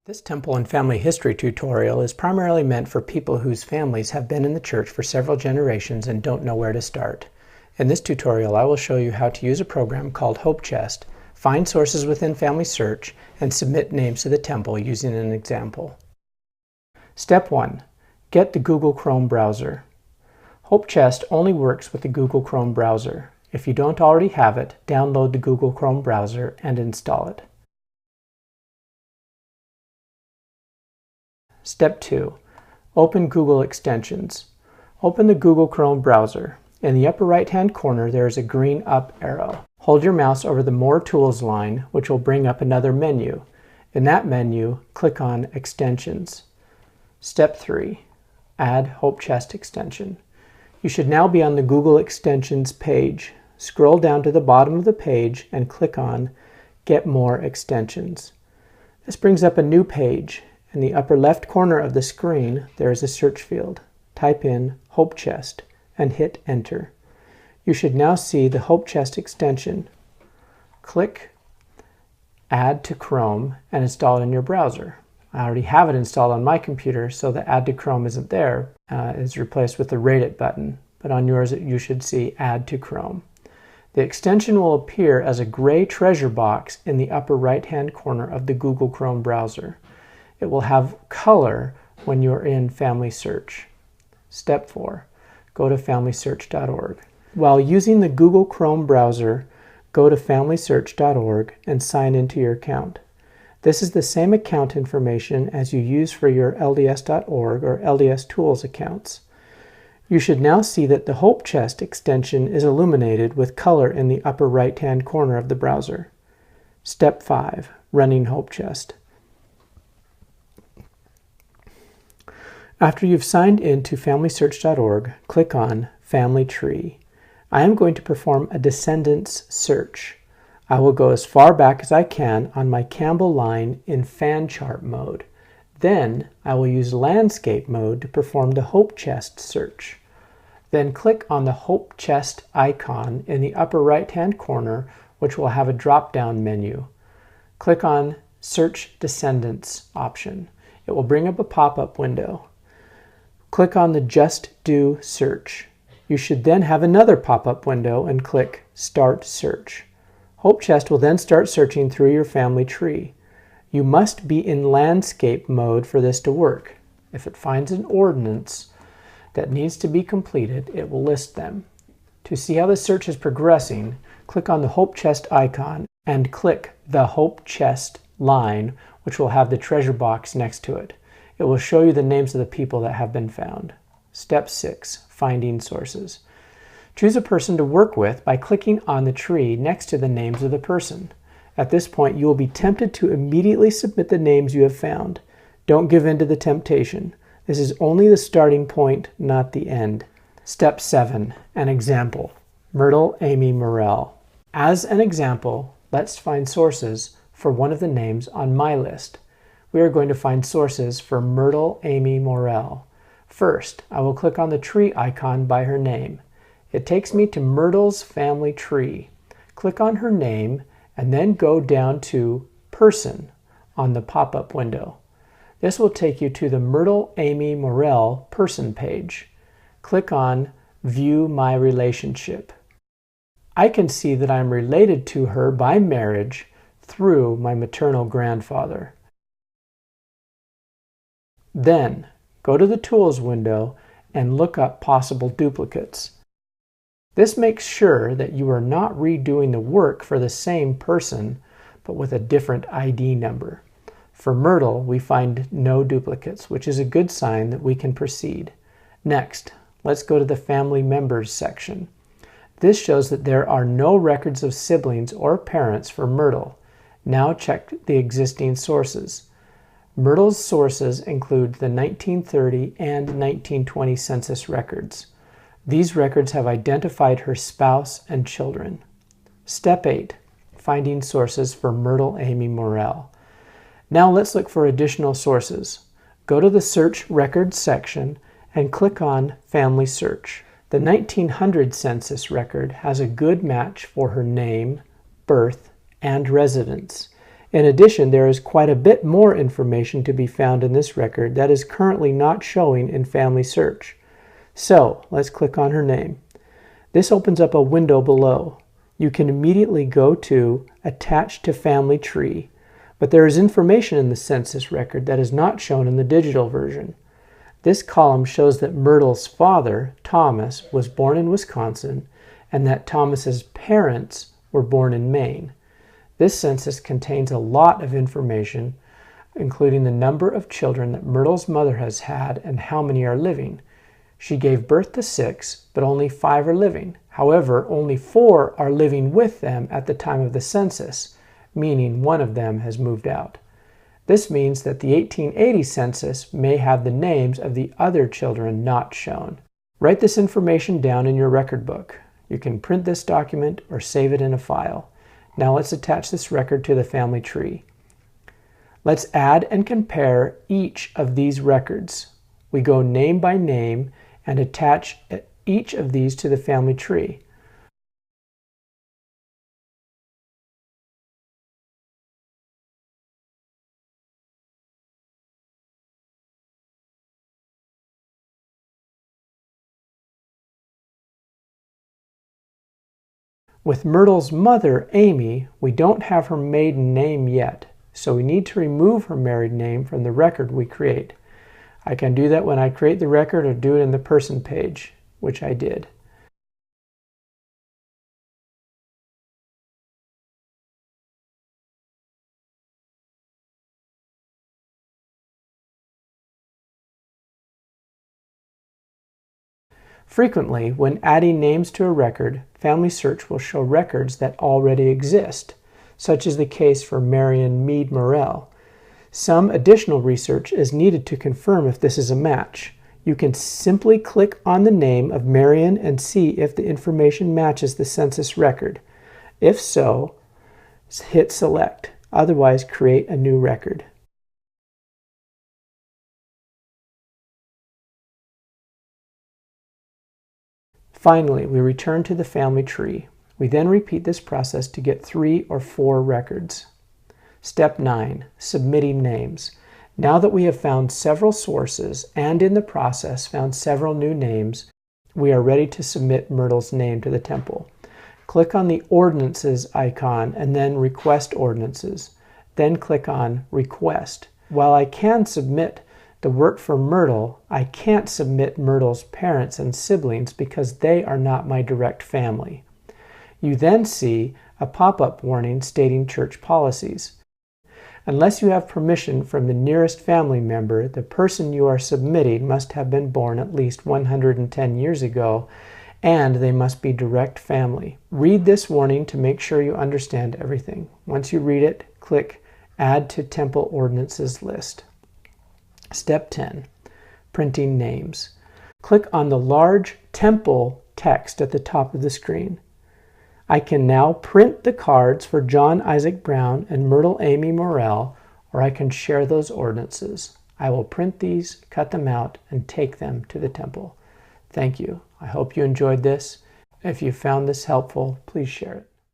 This temple and family history tutorial is primarily meant for people whose families have been in the church for several generations and don't know where to start. In this tutorial, I will show you how to use a program called Hope Chest, find sources within Family Search, and submit names to the temple using an example. Step 1. Get the Google Chrome browser. Hope Chest only works with the Google Chrome browser. If you don't already have it, download the Google Chrome browser and install it. Step 2. Open Google Extensions. Open the Google Chrome browser. In the upper right-hand corner, there is a green up arrow. Hold your mouse over the More Tools line, which will bring up another menu. In that menu, click on Extensions. Step 3. Add Hope Chest extension. You should now be on the Google Extensions page. Scroll down to the bottom of the page and click on Get More Extensions. This brings up a new page. In the upper left corner of the screen, there is a search field. Type in Hope Chest and hit Enter. You should now see the Hope Chest extension. Click Add to Chrome and install it in your browser. I already have it installed on my computer, so the Add to Chrome isn't there. It's replaced with the Rate It button, but on yours you should see Add to Chrome. The extension will appear as a gray treasure box in the upper right-hand corner of the Google Chrome browser. It will have color when you're in Family Search. Step 4. Go to FamilySearch.org. While using the Google Chrome browser, go to FamilySearch.org and sign into your account. This is the same account information as you use for your LDS.org or LDS Tools accounts. You should now see that the Hope Chest extension is illuminated with color in the upper right-hand corner of the browser. Step 5. Running Hope Chest. After you've signed in to FamilySearch.org, click on Family Tree. I am going to perform a descendants search. I will go as far back as I can on my Campbell line in fan chart mode. Then I will use landscape mode to perform the Hope Chest search. Then click on the Hope Chest icon in the upper right-hand corner, which will have a drop-down menu. Click on Search Descendants option. It will bring up a pop-up window. Click on the Just Do search. You should then have another pop-up window and click Start Search. Hope Chest will then start searching through your family tree. You must be in landscape mode for this to work. If it finds an ordinance that needs to be completed, it will list them. To see how the search is progressing, click on the Hope Chest icon and click the Hope Chest line, which will have the treasure box next to it. It will show you the names of the people that have been found. Step 6. Finding sources. Choose a person to work with by clicking on the tree next to the names of the person. At this point, you will be tempted to immediately submit the names you have found. Don't give in to the temptation. This is only the starting point, not the end. Step 7. An example. Myrtle Amy Morell. As an example, let's find sources for one of the names on my list. We are going to find sources for Myrtle Amy Morell. First, I will click on the tree icon by her name. It takes me to Myrtle's family tree. Click on her name and then go down to Person on the pop-up window. This will take you to the Myrtle Amy Morell person page. Click on View My Relationship. I can see that I am related to her by marriage through my maternal grandfather. Then, go to the Tools window and look up possible duplicates. This makes sure that you are not redoing the work for the same person, but with a different ID number. For Myrtle, we find no duplicates, which is a good sign that we can proceed. Next, let's go to the Family Members section. This shows that there are no records of siblings or parents for Myrtle. Now check the existing sources. Myrtle's sources include the 1930 and 1920 census records. These records have identified her spouse and children. Step 8. Finding sources for Myrtle Amy Morell. Now let's look for additional sources. Go to the Search Records section and click on Family Search. The 1900 census record has a good match for her name, birth, and residence. In addition, there is quite a bit more information to be found in this record that is currently not showing in Family Search. So, let's click on her name. This opens up a window below. You can immediately go to Attach to Family Tree, but there is information in the census record that is not shown in the digital version. This column shows that Myrtle's father, Thomas, was born in Wisconsin and that Thomas's parents were born in Maine. This census contains a lot of information, including the number of children that Myrtle's mother has had and how many are living. She gave birth to 6, but only 5 are living. However, only 4 are living with them at the time of the census, meaning one of them has moved out. This means that the 1880 census may have the names of the other children not shown. Write this information down in your record book. You can print this document or save it in a file. Now let's attach this record to the family tree. Let's add and compare each of these records. We go name by name and attach each of these to the family tree. With Myrtle's mother, Amy, we don't have her maiden name yet, so we need to remove her married name from the record we create. I can do that when I create the record or do it in the person page, which I did. Frequently, when adding names to a record, Family Search will show records that already exist, such as the case for Marion Mead Morrell. Some additional research is needed to confirm if this is a match. You can simply click on the name of Marion and see if the information matches the census record. If so, hit Select. Otherwise, create a new record. Finally, we return to the family tree. We then repeat this process to get 3 or 4 records. Step 9, submitting names. Now that we have found several sources and in the process found several new names, we are ready to submit Myrtle's name to the temple. Click on the Ordinances icon and then Request Ordinances. Then click on Request. While I can submit the work for Myrtle, I can't submit Myrtle's parents and siblings because they are not my direct family. You then see a pop-up warning stating church policies. Unless you have permission from the nearest family member, the person you are submitting must have been born at least 110 years ago, and they must be direct family. Read this warning to make sure you understand everything. Once you read it, click Add to Temple Ordinances List. Step 10, printing names. Click on the large temple text at the top of the screen. I can now print the cards for John Isaac Brown and Myrtle Amy Morrell, or I can share those ordinances. I will print these, cut them out, and take them to the temple. Thank you. I hope you enjoyed this. If you found this helpful, please share it.